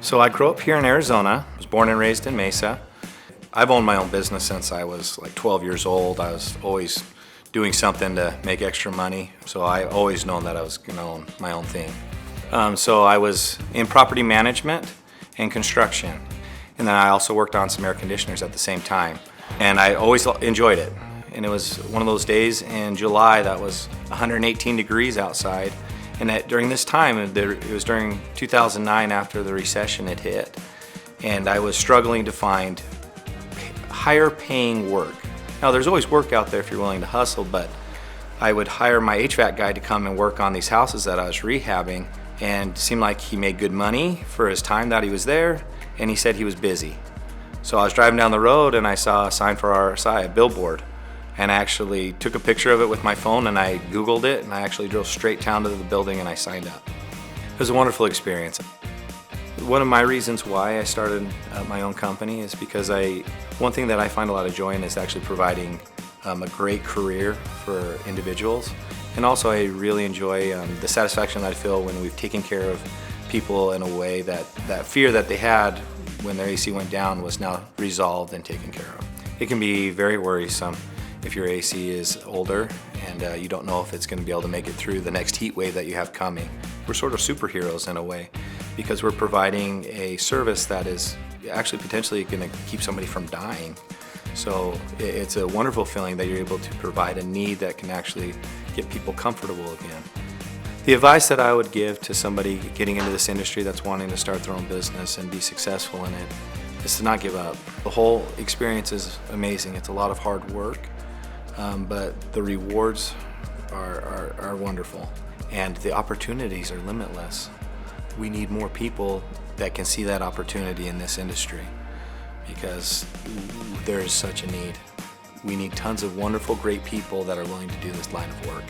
So I grew up here in Arizona, was born and raised in Mesa. I've owned my own business since I was like 12 years old. I was always doing something to make extra money, so I always known that I was going to own my own thing. So I was in property management and construction, and then I also worked on some air conditioners at the same time, and I always enjoyed it. And it was one of those days in July that was 118 degrees outside, and during this time, it was during 2009 after the recession had hit, and I was struggling to find higher paying work. Now there's always work out there if you're willing to hustle, but I would hire my HVAC guy to come and work on these houses that I was rehabbing, and it seemed like he made good money for his time that he was there, and he said he was busy. So I was driving down the road and I saw a sign for RSI, a billboard, and I actually took a picture of it with my phone and I Googled it, and I actually drove straight down to the building and I signed up. It was a wonderful experience. One of my reasons why I started my own company is because one thing that I find a lot of joy in is actually providing a great career for individuals. And also I really enjoy the satisfaction that I feel when we've taken care of people in a way that fear that they had when their AC went down was now resolved and taken care of. It can be very worrisome if your AC is older and you don't know if it's going to be able to make it through the next heat wave that you have coming. We're sort of superheroes in a way because we're providing a service that is actually potentially going to keep somebody from dying. So it's a wonderful feeling that you're able to provide a need that can actually get people comfortable again. The advice that I would give to somebody getting into this industry that's wanting to start their own business and be successful in it is to not give up. The whole experience is amazing. It's a lot of hard work, but the rewards are wonderful and the opportunities are limitless. We need more people that can see that opportunity in this industry because there is such a need. We need tons of wonderful, great people that are willing to do this line of work.